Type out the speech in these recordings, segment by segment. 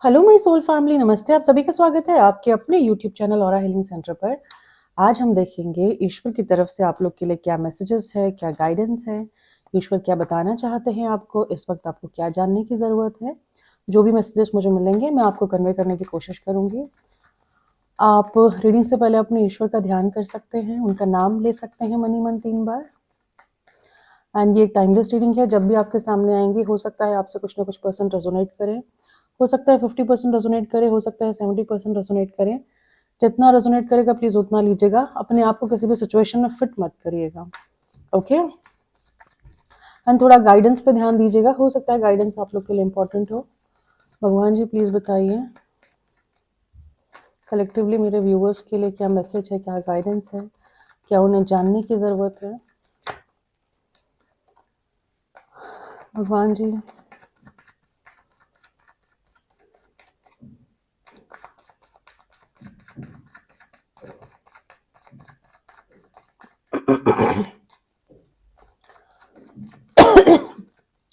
Hello my soul family, नमस्ते। आप सभी का स्वागत है आपके अपने YouTube channel aura healing centre पर। आज हम देखेंगे ईश्वर की तरफ से आप लोग के लिए क्या मैसेजेस है, क्या गाइडेंस है, ईश्वर क्या बताना चाहते हैं आपको, इस वक्त आपको क्या जानने की ज़रूरत है। जो भी मैसेजेस मुझे मिलेंगे मैं आपको कन्वे करने की कोशिश करूँगी। आप रीडिंग से पहले अपने ईश्वर का ध्यान कर सकते हैं, उनका नाम ले सकते हैं मनी मन 3 बार। एंड ये एक टाइमलेस रीडिंग है, जब भी आपके सामने आएंगी हो सकता है आपसे कुछ ना कुछ पर्सन रेजोनेट करें, हो सकता है 50% रेजोनेट करे, हो सकता है 70% रेजोनेट करें। जितना रेजोनेट करेगा प्लीज उतना लीजिएगा, अपने आप को किसी भी सिचुएशन में फिट मत करिएगा, ओके। एंड थोड़ा गाइडेंस पे ध्यान दीजिएगा, हो सकता है गाइडेंस आप लोग के लिए इम्पोर्टेंट हो। भगवान जी प्लीज बताइए कलेक्टिवली मेरे व्यूअर्स के लिए क्या मैसेज है, क्या गाइडेंस है, क्या उन्हें जानने की ज़रूरत है। भगवान ji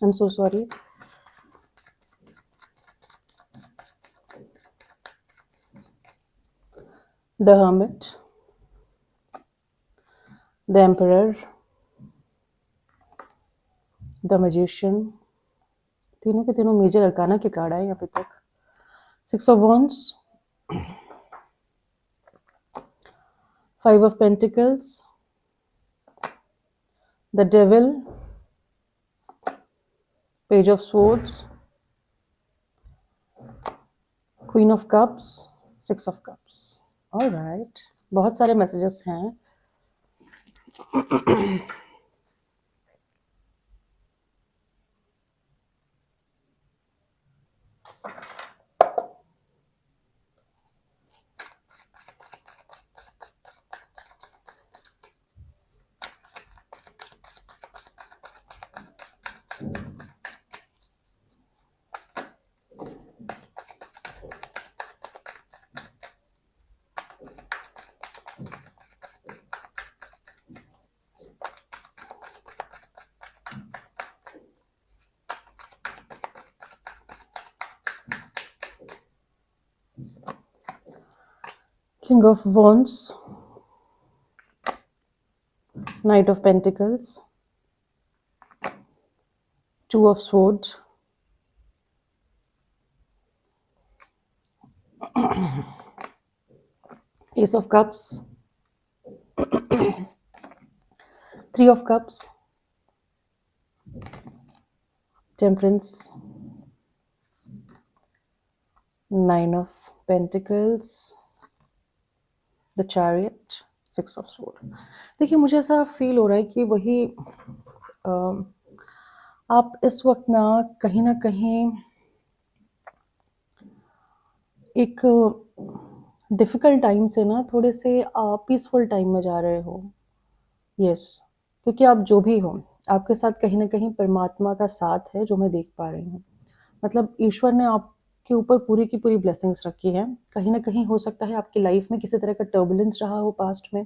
I am so sorry. The hermit, the emperor, the magician, तीनों के तीनों मेजर अरकाना के कार्ड आए अभी तक। 6 of wands, 5 of Pentacles, the Devil, Page of Swords, Queen of Cups, 6 of Cups. All right, बहुत सारे मैसेजेस हैं। King of Wands, Knight of Pentacles, 2 of Swords, Ace of Cups, 3 of Cups, Temperance, 9 of Pentacles, the chariot, 6 of sword. देखिए मुझे ऐसा feel हो रहा है कि वही आप इस वक्त ना कहीं एक डिफ़िकल्ट टाइम से ना थोड़े से पीसफुल टाइम में जा रहे हो। यस, क्योंकि आप जो भी हो आपके साथ कहीं ना कहीं परमात्मा का साथ है, जो मैं देख पा रही हूँ। मतलब ईश्वर ने आपके ऊपर पूरी की पूरी ब्लेसिंग्स रखी है। कहीं ना कहीं हो सकता है आपकी लाइफ में किसी तरह का टर्बुलेंस रहा हो, पास्ट में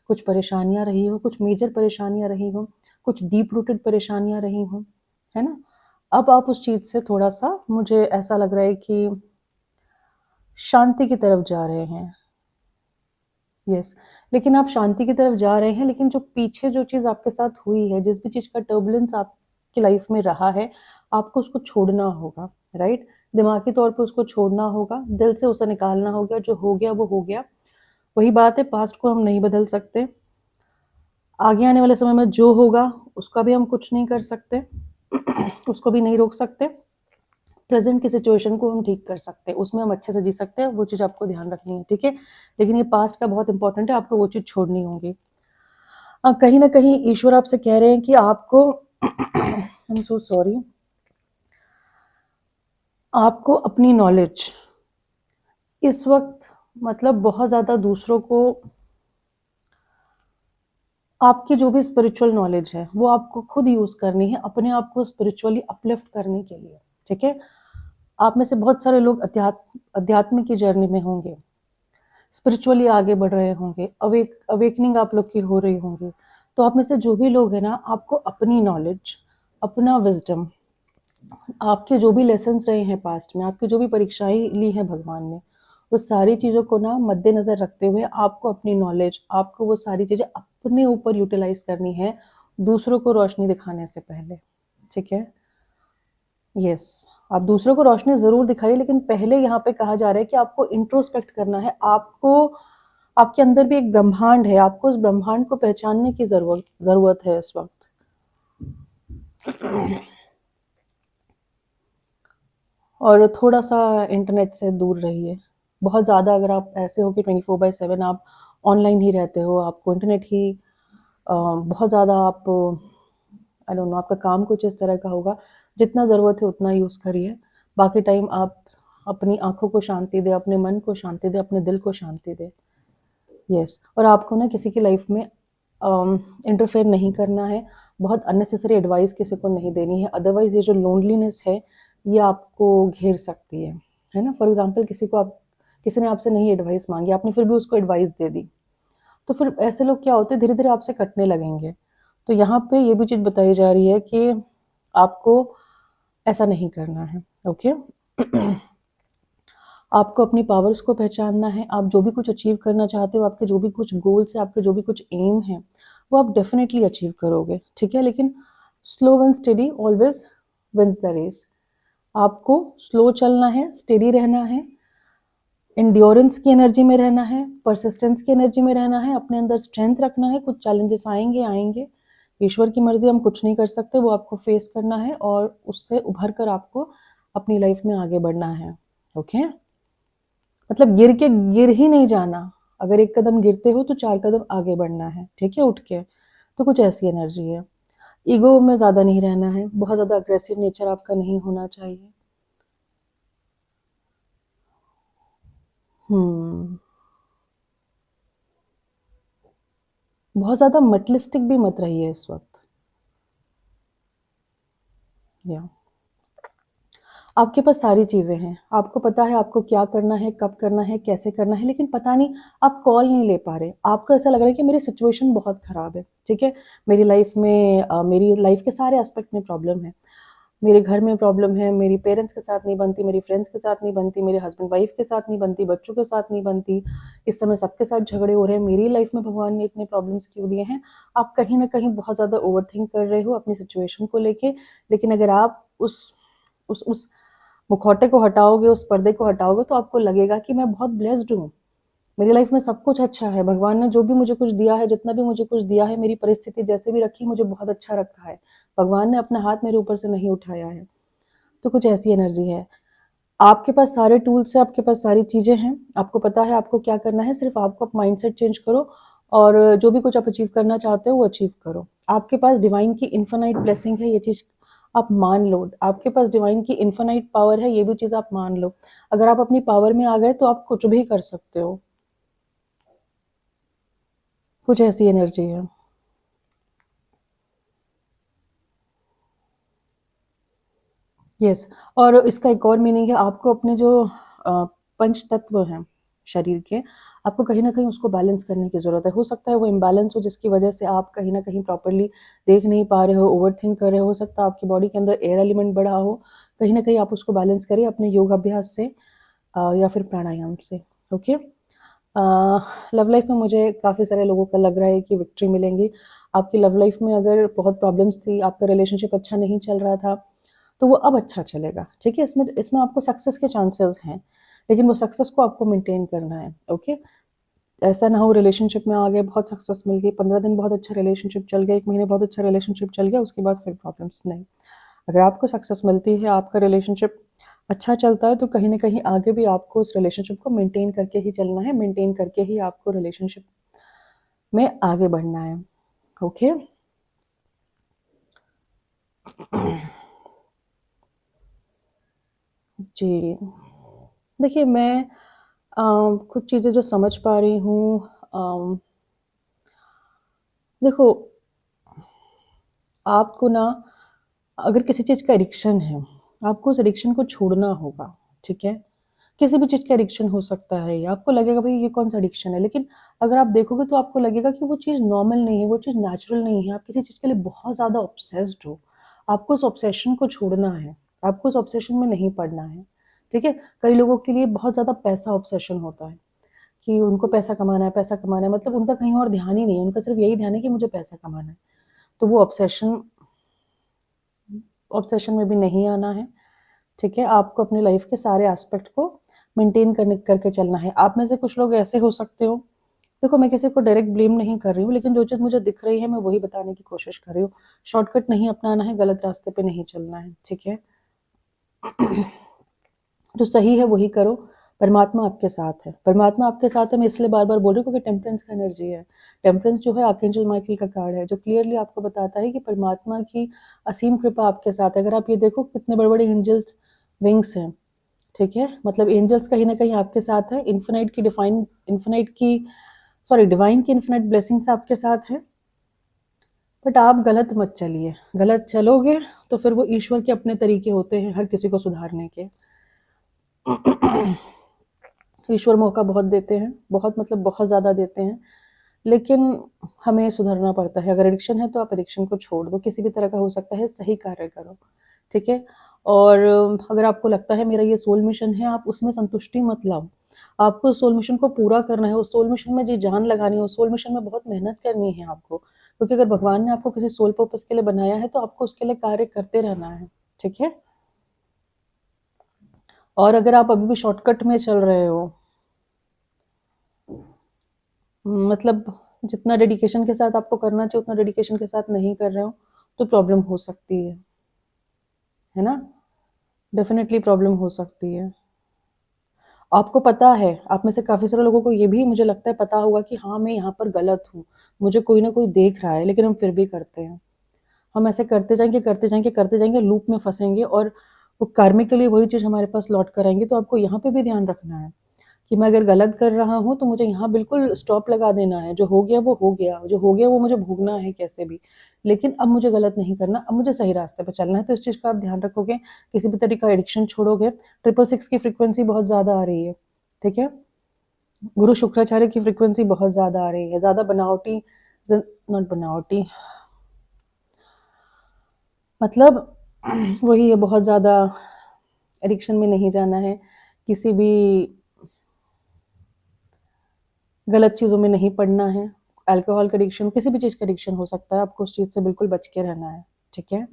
कुछ परेशानियां रही हो, कुछ मेजर परेशानियां रही हो, कुछ डीप रूटेड परेशानियां रही हो, है ना। अब आप उस चीज़ से थोड़ा सा, मुझे ऐसा लग रहा है कि शांति की तरफ जा रहे हैं। यस, लेकिन आप शांति की तरफ जा रहे हैं, लेकिन जो पीछे जो चीज़ आपके साथ हुई है, जिस भी चीज़ का टर्बुलेंस आपकी लाइफ में रहा है, आपको उसको छोड़ना होगा, राइट। दिमागी तौर पे उसको छोड़ना होगा, दिल से उसे निकालना होगा। जो हो गया वो हो गया। वही बात है, पास्ट को हम नहीं बदल सकते। आगे आने वाले समय में जो होगा उसका भी हम कुछ नहीं कर सकते, उसको भी नहीं रोक सकते। प्रेजेंट की सिचुएशन को हम ठीक कर सकते हैं, उसमें हम अच्छे से जी सकते हैं। वो चीज़ आपको ध्यान रखनी है, ठीक है। लेकिन ये पास्ट का बहुत इंपॉर्टेंट है, आपको वो चीज़ छोड़नी होगी। कहीं ना कहीं ईश्वर आपसे कह रहे हैं कि आपको आई एम सो सॉरी, आपको अपनी नॉलेज इस वक्त, मतलब बहुत ज़्यादा दूसरों को, आपकी जो भी स्पिरिचुअल नॉलेज है वो आपको खुद यूज़ करनी है अपने आप को स्पिरिचुअली अपलिफ्ट करने के लिए, ठीक है। आप में से बहुत सारे लोग अध्यात्म की जर्नी में होंगे, स्पिरिचुअली आगे बढ़ रहे होंगे, अवेकनिंग आप लोग की हो रही होंगी। तो आप में से जो भी लोग हैं ना, आपको अपनी नॉलेज, अपना विजडम, आपके जो भी लेसन्स रहे हैं पास्ट में, आपकी जो भी परीक्षाएँ ली हैं भगवान ने, वो सारी चीज़ों को ना मद्देनज़र रखते हुए आपको अपनी नॉलेज, आपको वो सारी चीज़ें अपने ऊपर यूटिलाइज़ करनी है, दूसरों को रोशनी दिखाने से पहले, ठीक है? यस, आप दूसरों को रोशनी ज़रूर दिखाइए, लेकिन पहले यहाँ पे कहा जा रहा है कि आपको इंट्रोस्पेक्ट करना है, आपको आपके अंदर भी एक ब्रह्मांड है, आपको उस ब्रह्मांड को पहचानने की ज़रूरत है इस वक़्त। और थोड़ा-सा इंटरनेट से दूर रहिए। बहुत ज़्यादा अगर आप ऐसे हो कि 24/7 आप ऑनलाइन ही रहते हो, आपको इंटरनेट ही बहुत ज़्यादा आप आई डोंट नो आपका काम कुछ इस तरह का होगा, जितना ज़रूरत है उतना यूज़ करिए। बाकी टाइम आप अपनी आँखों को शांति दें, अपने मन को शांति दें, अपने दिल को शांति दें। यस, और आपको ना किसी की लाइफ़ में इंटरफेयर नहीं करना है, बहुत अननेसेसरी एडवाइस किसी को नहीं देनी है, अदरवाइज़ ये जो लोनलीनेस है, ये आपको घेर सकती है ना? फॉर एग्ज़ाम्पल किसी ने आपसे नहीं एडवाइस माँगी, आपने फिर भी उसको एडवाइस दे दी, तो फिर ऐसे लोग क्या होते हैं धीरे-धीरे आपसे कटने लगेंगे। तो यहाँ पे ये भी चीज़ बताई जा रही है कि आपको ऐसा नहीं करना है, ओके? आपको अपनी पावर्स को पहचानना है, आप जो भी कुछ अचीव करना चाहते हो, आपके जो भी कुछ गोल्स हैं, आपके जो भी कुछ एम हैं, वो आप डेफ़िनेटली अचीव करोगे, ठीक है? लेकिन slow and steady always wins the race. आपको स्लो चलना है, स्टेडी रहना है, एंड्योरेंस की एनर्जी में रहना है, परसिस्टेंस की एनर्जी में रहना है, अपने अंदर स्ट्रेंथ रखना है, कुछ चैलेंजेस आएँगे, ईश्वर की मर्ज़ी हम कुछ नहीं कर सकते, वो आपको फेस करना है और उससे उभर कर आपको अपनी लाइफ़ में आगे बढ़ना है, ओके? मतलब गिर ही नहीं जाना, अगर 1 कदम गिरते हो तो 4 कदम आगे बढ़ना है, ठीक है, उठ के। तो कुछ ऐसी एनर्जी है। ईगो में ज़्यादा नहीं रहना है, बहुत ज़्यादा अग्रेसिव नेचर आपका नहीं होना चाहिए। हुँ। बहुत ज़्यादा मटेरियलिस्टिक भी मत रहिए इस वक़्त। या आपके पास सारी चीज़ें हैं, आपको पता है आपको क्या करना है, कब करना है, कैसे करना है, लेकिन पता नहीं आप कॉल नहीं ले पा रहे। आपको ऐसा लग रहा है कि मेरी सिचुएशन बहुत ख़राब है, ठीक है? मेरी लाइफ़ के सारे एस्पेक्ट में प्रॉब्लम है। मेरे घर में प्रॉब्लम है, मेरी पेरेंट्स के साथ नहीं बनती, मेरी फ्रेंड्स के साथ नहीं बनती, मेरे हस्बैंड वाइफ के साथ नहीं बनती, बच्चों के साथ नहीं बनती। इस समय सबके साथ झगड़े हो रहे हैं, मेरी लाइफ़ में भगवान ने इतने प्रॉब्लम्स क्यों दिए हैं? आप कहीं न कहीं बहुत ज़्यादा ओवरथिंक कर रहे हो अपनी सिचुएशन को लेके, लेकिन अगर आप उस मुखौटे को हटाओगे, उस पर्दे को हटाओगे तो आपको लगेगा कि मैं बहुत ब्लेस्ड हूँ। मेरी लाइफ़ में सब कुछ अच्छा है, भगवान ने जो भी मुझे कुछ दिया है, जितना भी मुझे कुछ दिया है, मेरी परिस्थिति जैसे भी रखी मुझे बहुत अच्छा रखा है। भगवान ने अपना हाथ मेरे ऊपर से नहीं उठाया है। तो कुछ ऐसी एनर्जी है। आपके पास सारे टूल्स हैं, आपके पास सारी चीज़ें हैं, आपको पता है आपको क्या करना है, सिर्फ़ आपको माइंडसेट चेंज करो और जो भी कुछ आप अचीव करना चाहते हो, वो अचीव करो। आपके पास डिवाइन की इन्फिनाइट ब्लेसिंग है, ये चीज़ आप मान लो। आपके पास डिवाइन की इन्फिनाइट पावर है, ये भी चीज़ आप मान लो। अगर आप अपनी पावर में आ गए, तो आप कुछ भी कर सकते हो। कुछ ऐसी एनर्जी है। यस, और इसका एक और मीनिंग है आपको अपने जो पंच तत्व हैं शरीर के, आपको कहीं न कहीं उसको बैलेंस करने की ज़रूरत है। हो सकता है वो इम्बैलेंस हो जिसकी वजह से आप कहीं न कहीं प्रॉपर्ली देख नहीं पा रहे हो, ओवरथिंक कर रहे हो। हो सकता है आपकी बॉडी के अंदर एयर एलिमेंट बढ़ा हो, कहीं न कहीं आप उसको बैलेंस करिए अपने योगाभ्यास से या फिर प्राणायाम से, ओके? लव लाइफ़ में मुझे काफ़ी सारे लोगों का लग रहा है कि विक्ट्री मिलेंगी। आपकी लव लाइफ़ में अगर बहुत प्रॉब्लम्स थी, आपका रिलेशनशिप अच्छा नहीं चल रहा था, तो वो अब अच्छा चलेगा, ठीक है? इसमें इसमें आपको सक्सेस के चांसेस हैं, लेकिन वो सक्सेस को आपको मेंटेन करना है, ओके? ऐसा ना हो रिलेशनशिप में आ गए, बहुत सक्सेस मिल गई, 15 दिन बहुत अच्छा रिलेशनशिप चल गया, 1 महीने बहुत अच्छा रिलेशनशिप चल गया, उसके बाद फिर प्रॉब्लम्स नहीं। अगर आपको सक्सेस मिलती है, आपका रिलेशनशिप अच्छा चलता है, तो कहीं न कहीं आगे भी आपको उस रिलेशनशिप को मेंटेन करके ही चलना है, मेंटेन करके ही आपको रिलेशनशिप में आगे बढ़ना है, ओके? जी। देखिए मैं अ, कुछ चीज़ें जो समझ पा रही हूँ अम, देखो आपको ना अगर किसी चीज़ का एडिक्शन है, आपको उस एडिक्शन को छोड़ना होगा, ठीक है? किसी भी चीज़ का एडिक्शन हो सकता है ये, आपको लगेगा भई ये कौन-सा एडिक्शन है, लेकिन अगर आप देखोगे तो आपको लगेगा कि वो चीज़ नॉर्मल नहीं है, वो चीज़ नेचुरल नहीं है, आप किसी चीज़ के लिए बहुत ज़्यादा ऑब्सेस्ड हो। आपको उस ऑब्सेशन को छोड़ना है, आपको उस ऑब्सेशन में नहीं पड़ना है, ठीक है? कई लोगों के लिए बहुत ज़्यादा पैसा ऑब्सेशन होता है कि उनको पैसा कमाना है, मतलब उनका कहीं और ध्यान ही नहीं है, उनका सिर्फ यही ध्यान है कि मुझे पैसा कमाना है। तो वो ऑब्सेशन में भी नहीं आना है, ठीक है? आपको अपनी लाइफ के सारे एस्पेक्ट को मेंटेन करके चलना है। आप में से कुछ लोग ऐसे हो सकते हो, देखो मैं किसी को डायरेक्ट ब्लेम नहीं कर रही हूँ, लेकिन जो चीज़ मुझे दिख रही है मैं वही बताने की कोशिश कर रही हूँ। शॉर्टकट नहीं अपनाना है, गलत रास्ते पे नहीं चलना है, ठीक है? जो सही है वही करो, परमात्मा आपके साथ है। परमात्मा आपके साथ है, मैं इसलिए बार-बार बोल रही हूँ क्योंकि टेम्परेंस का एनर्जी है। टेम्परेंस जो है आर्कएंजल माइकल का कार्ड है, जो क्लियरली आपको बताता है कि परमात्मा की असीम कृपा आपके साथ है। अगर आप ये देखो कितने बड़े-बड़े एंजल्स विंग्स हैं, ठीक है? मतलब एंजल्स कहीं न कहीं आपके साथ हैं, डिवाइन की इन्फिनिट ब्लेसिंग्स आपके साथ हैं। बट आप गलत मत चलिए, गलत चलोगे तो फिर वो ईश्वर के अपने तरीके होते हैं हर किसी को सुधारने के। ईश्वर मौका बहुत देते हैं, बहुत मतलब बहुत ज़्यादा देते हैं, लेकिन हमें सुधरना पड़ता है। अगर एडिक्शन है तो आप एडिक्शन को छोड़ दो, किसी भी तरह का हो सकता है, सही कार्य करो, ठीक है? और अगर आपको लगता है मेरा ये सोल मिशन है, आप उसमें संतुष्टि मत लाओ। आपको उस सोल मिशन को पूरा करना है, उस सोल मिशन में जी जान लगानी है, उस सोल मिशन में बहुत मेहनत करनी है आपको। क्योंकि अगर भगवान ने आपको किसी सोल पर्पस के लिए बनाया है, तो आपको उसके लिए कार्य करते रहना है, ठीक है? और अगर आप अभी भी शॉर्टकट में चल रहे हो, मतलब जितना डेडिकेशन के साथ आपको करना चाहिए उतना डेडिकेशन के साथ नहीं कर रहे हो, तो प्रॉब्लम हो सकती है ना? डेफिनेटली प्रॉब्लम हो सकती है। आपको पता है, आप में से काफ़ी सारे लोगों को ये भी मुझे लगता है पता होगा कि हाँ, मैं यहाँ पर गलत हूँ, मुझे कोई ना कोई देख रहा है, लेकिन हम फिर भी करते हैं। हम ऐसे करते जाएँगे, करते जाएँगे, करते जाएँगे, लूप में फँसेंगे और वो कार्मिकली वही चीज़ हमारे पास लौट कर आएँगी। तो आपको यहाँ पे भी ध्यान रखना है कि मैं अगर गलत कर रहा हूँ, तो मुझे यहाँ बिल्कुल स्टॉप लगा देना है। जो हो गया वो हो गया, जो हो गया वो मुझे भोगना है कैसे भी। लेकिन अब मुझे गलत नहीं करना, अब मुझे सही रास्ते पे चलना है। तो इस चीज़ का आप ध्यान रखोगे, किसी भी तरह का एडिक्शन छोड़ोगे। 666 की फ्रीक्वेंसी बहुत ज़्यादा आ रही है, ठीक है? गुरु शुक्राचार्य की फ्रीक्वेंसी बहुत ज़्यादा आ रही है। ज़्यादा बनावटी नॉट बनावटी, मतलब वही है, बहुत ज़्यादा एडिक्शन में नहीं जाना है, किसी भी गलत चीज़ों में नहीं पड़ना है। अल्कोहल का एडिक्शन, किसी भी चीज़ का एडिक्शन हो सकता है, आपको उस चीज़ से बिल्कुल बच के रहना है, ठीक है?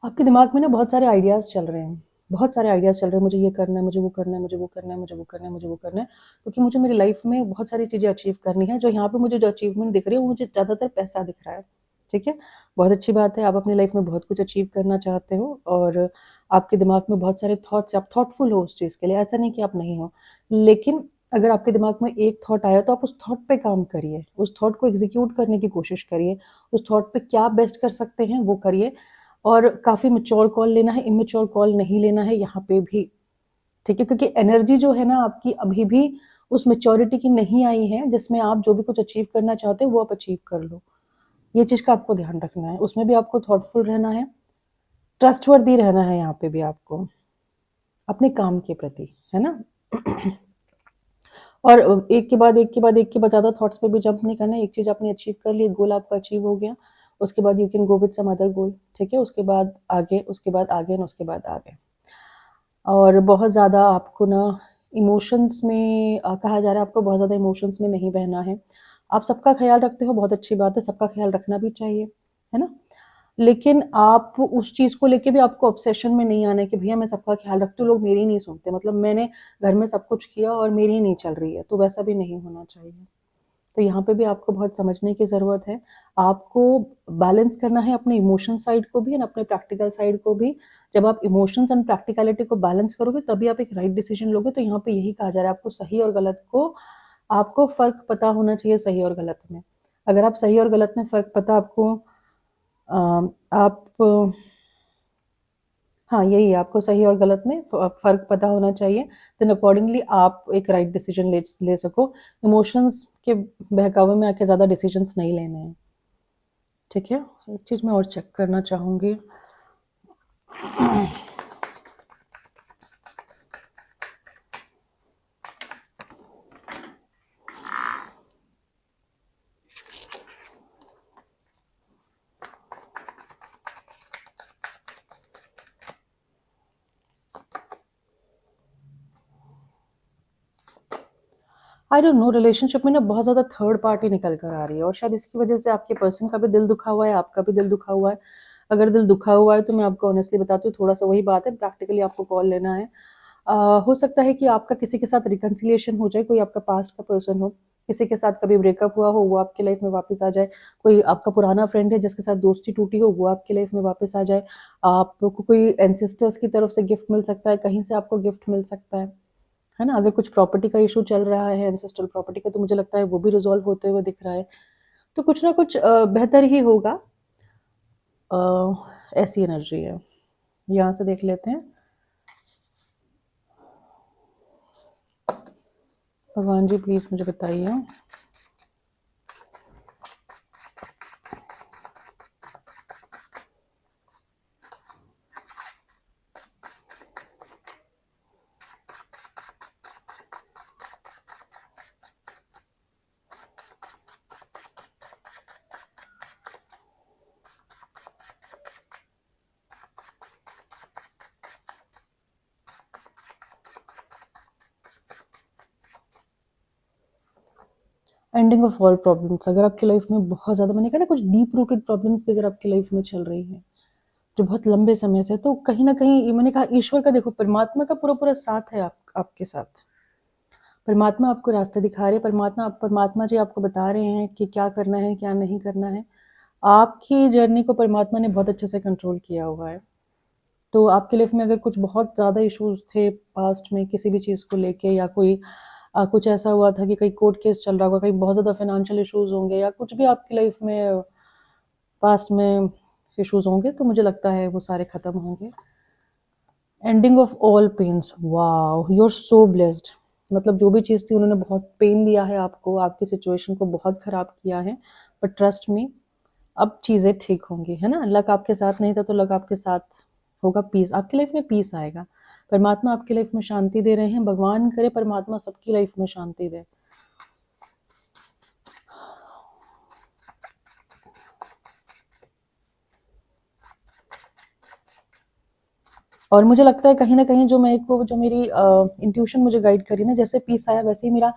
आपके दिमाग में ना बहुत सारे आइडियाज़ चल रहे हैं, बहुत सारे आइडियाज़ चल रहे हैं, मुझे ये करना है, मुझे वो करना है, मुझे वो करना है, मुझे वो करना है, मुझे वो करना है, क्योंकि मुझे मेरी लाइफ में बहुत सारी चीज़ें अचीव करनी है। जो यहाँ पे मुझे जो अचीवमेंट दिख रही है, वो मुझे ज़्यादातर पैसा दिख रहा है, ठीक है? बहुत अच्छी बात है, आप अपनी लाइफ में बहुत कुछ अचीव करना चाहते हो और आपके दिमाग में बहुत सारे थॉट्स, आप थॉटफुल हो उस चीज़ के लिए, ऐसा नहीं कि आप नहीं हो। लेकिन अगर आपके दिमाग में एक थॉट आया, तो आप उस थॉट पे काम करिए, उस थॉट को एग्ज़ीक्यूट करने की कोशिश करिए, उस थॉट पे क्या बेस्ट कर सकते हैं, वो करिए। और काफ़ी मैच्योर कॉल लेना है, इमैच्योर कॉल नहीं लेना है यहाँ पे भी, ठीक है? क्योंकि एनर्जी जो है ना आपकी अभी भी उस मैच्योरिटी की नहीं आई है, जिसमें आप जो भी कुछ अचीव करना चाहते हो, वो आप अचीव कर लो। ये चीज़ का आपको ध्यान रखना है, उसमें भी आपको थॉटफुल रहना है, ट्रस्टवर्दी रहना है यहाँ पे भी आपको, अपने काम के प्रति, है ना? और एक के बाद एक के बाद एक के बाद ज़्यादा थॉट्स पे भी जंप नहीं करना है, एक चीज़ आपने अचीव कर ली, गोल आपका अचीव हो गया, उसके बाद you can go with some other goal, ठीक है? उसके बाद आगे, उसके बाद आगे एंड उसके बाद आगे। और बहुत ज़्यादा आपको ना इमोशंस में कहा जा रहा है आपको बहुत ज़्यादा इमोशंस में नहीं बहना है। आप सबका ख़्याल रखते हो, बहुत अच्छी बात है, सबका ख़्याल रखना भी चाहिए, है ना? लेकिन आप उस चीज़ को लेके भी आपको ऑब्सेशन में नहीं आना है कि भैया मैं सबका ख़्याल रखती हूँ, लोग मेरी ही नहीं सुनते। मतलब मैंने घर में सब कुछ किया और मेरी ही नहीं चल रही है, तो वैसा भी नहीं होना चाहिए। तो यहाँ पे भी आपको बहुत समझने की ज़रूरत है। आपको बैलेंस करना है अपने इमोशन साइड को भी एंड अपने प्रैक्टिकल साइड को भी। जब आप इमोशंस एंड प्रैक्टिकलिटी को बैलेंस करोगे तभी आप एक राइट डिसीजन लोगे। तो यहाँ पे यही कहा जा रहा है आपको सही और गलत को, आपको फ़र्क पता होना चाहिए सही और गलत में। अगर आप सही और गलत में फ़र्क पता आपको आप हाँ, यही है, आपको सही और गलत में फ़र्क पता होना चाहिए, देन अकॉर्डिंगली आप एक राइट डिसीजन ले सको। इमोशंस के बहकावे में आके ज़्यादा डिसीजंस नहीं लेने हैं, ठीक है? एक चीज़ मैं और चेक करना चाहूँगी। आई डोंट नो, रिलेशनशिप में ना बहुत ज़्यादा थर्ड पार्टी निकल कर आ रही है, और शायद इसकी वजह से आपके पर्सन का भी दिल दुखा हुआ है, आपका भी दिल दुखा हुआ है। अगर दिल दुखा हुआ है तो मैं आपको ऑनेस्टली बताती हूँ, थोड़ा सा वही बात है, प्रैक्टिकली आपको कॉल लेना है। हो सकता है कि आपका किसी के साथ रिकन्सिलिएशन हो जाए, कोई आपका पास्ट का पर्सन हो, किसी के साथ कभी ब्रेकअप हुआ हो, वो आपकी लाइफ में वापस आ जाए। कोई आपका पुराना फ्रेंड है जिसके साथ दोस्ती टूटी हो, वो आपकी लाइफ में वापस आ जाए। आपको कोई एंसेस्टर्स की तरफ से गिफ्ट मिल सकता है, कहीं से आपको गिफ्ट मिल सकता है ना? अगर कुछ प्रॉपर्टी का इशू चल रहा है एंसेस्ट्रल प्रॉपर्टी का, तो मुझे लगता है वो भी रिजॉल्व होते हुए दिख रहा है। तो कुछ ना कुछ बेहतर ही होगा। ऐसी एनर्जी है। यहाँ से देख लेते हैं। भगवान जी प्लीज मुझे बताइए। Ending of all problems. अगर आपकी लाइफ में बहुत ज़्यादा, मैंने कहा ना, कुछ डीप रूटेड प्रॉब्लम्स भी अगर आपकी लाइफ में चल रही हैं जो बहुत लंबे समय से, तो कहीं ना कहीं ये मैंने कहा, ईश्वर का देखो, परमात्मा का पूरा पूरा साथ है आपके साथ। परमात्मा आपको रास्ते दिखा रहे हैं, परमात्मा जी आपको बता रहे हैं कि क्या करना है क्या नहीं करना है। आपकी जर्नी को परमात्मा ने बहुत अच्छे से कंट्रोल किया हुआ है। तो आपकी लाइफ में अगर कुछ बहुत ज़्यादा इश्यूज थे पास्ट में किसी भी चीज़ को लेके, या कोई कुछ ऐसा हुआ था कि कहीं कोर्ट केस चल रहा होगा, कहीं बहुत ज़्यादा फाइनेंशियल इश्यूज होंगे, या कुछ भी आपकी लाइफ में पास्ट में इश्यूज होंगे, तो मुझे लगता है वो सारे ख़त्म होंगे। Ending of all pains. Wow, you are so blessed. मतलब जो भी चीज़ थी, उन्होंने बहुत पेन दिया है आपको, आपकी सिचुएशन को बहुत ख़राब किया है, बट ट्रस्ट मी, अब चीज़ें ठीक होंगी, है ना? लक आपके साथ नहीं था तो लक आपके साथ होगा। पीस आपकी लाइफ में, पीस आएगा। परमात्मा आपकी लाइफ में शांति दे रहे हैं। भगवान करे परमात्मा सबकी लाइफ में शांति दे। और मुझे लगता है कहीं ना कहीं जो मैं को जो मेरी इंट्यूशन मुझे गाइड करी ना, जैसे पीस आया वैसे ही मेरा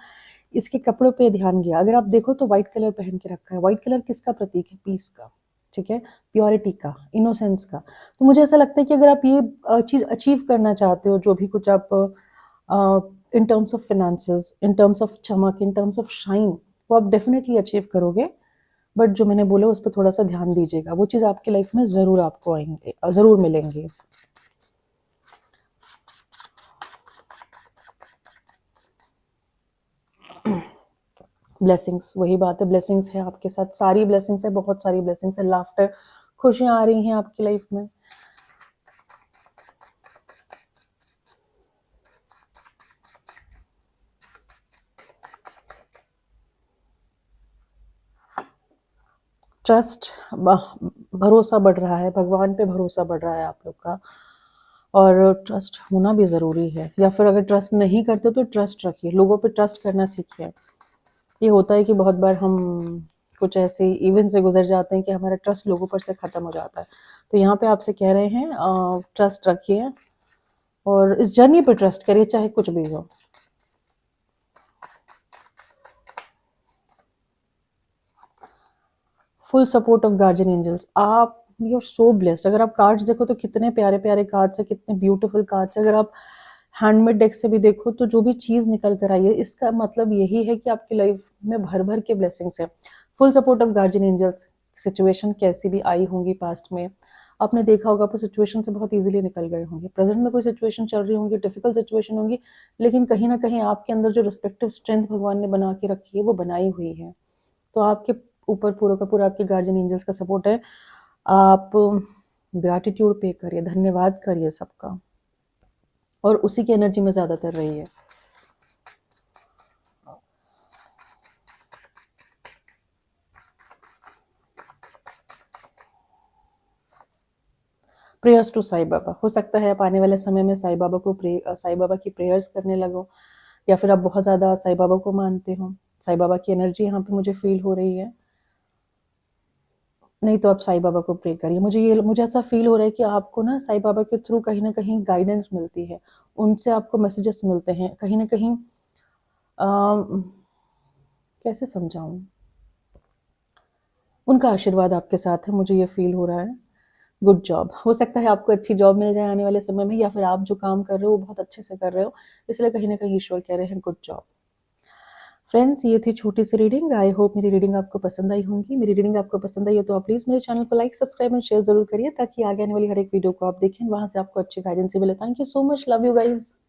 इसके कपड़ों पे ध्यान गया। अगर आप देखो तो व्हाइट कलर पहन के रखा है। व्हाइट कलर किसका प्रतीक है? पीस का, ठीक है, प्योरिटी का, इनोसेंस का। तो मुझे ऐसा लगता है कि अगर आप ये चीज़ अचीव करना चाहते हो, जो भी कुछ आप in terms of finances, in terms of चमक, इन टर्म्स ऑफ शाइन, वो आप डेफिनेटली अचीव करोगे। बट जो मैंने बोला उस पर थोड़ा सा ध्यान दीजिएगा, वो चीज़ आपकी लाइफ में ज़रूर आपको आएंगे, ज़रूर मिलेंगी। ब्लेसिंग्स, वही बात है, ब्लेसिंग्स है आपके साथ, सारी ब्लेसिंग्स है, बहुत सारी ब्लेसिंग्स है। लाफ्टर, खुशियाँ आ रही हैं आपकी लाइफ में। ट्रस्ट, भरोसा बढ़ रहा है, भगवान पे भरोसा बढ़ रहा है आप लोग का। और ट्रस्ट होना भी ज़रूरी है, या फिर अगर ट्रस्ट नहीं करते तो ट्रस्ट रखिए, लोगों पे ट्रस्ट करना सीखिए। ये होता है कि बहुत बार हम कुछ ऐसे इवेंट से गुजर जाते हैं कि हमारा ट्रस्ट लोगों पर से ख़त्म हो जाता है। तो यहाँ पे आपसे कह रहे हैं ट्रस्ट रखिए, और इस जर्नी पर ट्रस्ट करिए, चाहे कुछ भी हो। Full support of guardian angels. आप, यू आर सो ब्लेस्ड। अगर आप कार्ड्स देखो तो कितने प्यारे प्यारे कार्ड्स है, कितने ब्यूटीफुल कार्ड्स है। अगर आप हैंडमेड डेक से भी देखो तो जो भी चीज़ निकल कर आई है, इसका मतलब यही है कि आपकी लाइफ में भर भर के ब्लेसिंग्स है। Full support of guardian angels. Situation कैसी भी आई होंगी पास्ट में, आपने देखा होगा, आप सिचुएशन से बहुत इजीली निकल गए होंगे। प्रेजेंट में कोई सिचुएशन चल रही होंगी, डिफिकल्ट सिचुएशन होंगी, लेकिन कहीं ना कहीं आपके अंदर जो रिस्पेक्टिव स्ट्रेंथ भगवान ने बना के रखी है, वो बनाई हुई है। तो आपके ऊपर पूरा का पूरा आपके गार्जियन एंजल्स का सपोर्ट है। आप ग्रैटिट्यूड पे करिए, धन्यवाद करिए सबका, और उसी की एनर्जी में ज़्यादातर रहिए। Prayers to Sai Baba. हो सकता है आप आने वाले समय में साईं बाबा को साईं बाबा की प्रेयर्स करने लगो, या फिर आप बहुत ज़्यादा साईं बाबा को मानते हो। साईं बाबा की एनर्जी यहाँ पे मुझे फील हो रही है। नहीं तो आप साईं बाबा को प्रे करिए। मुझे ऐसा फील हो रहा है कि आपको ना साईं बाबा के थ्रू कहीं ना कहीं गाइडेंस मिलती है, उनसे आपको मैसेजेस मिलते हैं कहीं ना कहीं। कैसे समझाऊँ? उनका आशीर्वाद आपके साथ है, मुझे ये फ़ील हो रहा है। Good job. हो सकता है आपको अच्छी जॉब मिल जाए आने वाले समय में, या फिर आप जो काम कर रहे हो वो बहुत अच्छे से कर रहे हो, इसलिए कहीं न कहीं ईश्वर कह रहे हैं गुड जॉब। फ्रेंड्स, ये थी छोटी-सी रीडिंग। आई होप मेरी रीडिंग आपको पसंद आई होंगी। मेरी रीडिंग आपको पसंद आई है तो आप प्लीज़ मेरे चैनल को लाइक, सब्सक्राइब एंड शेयर ज़रूर करिए, ताकि आगे आने वाली हर एक वीडियो को आप देखें, वहाँ से आपको अच्छी गाइडेंस मिले। Thank you so much. Love you guys.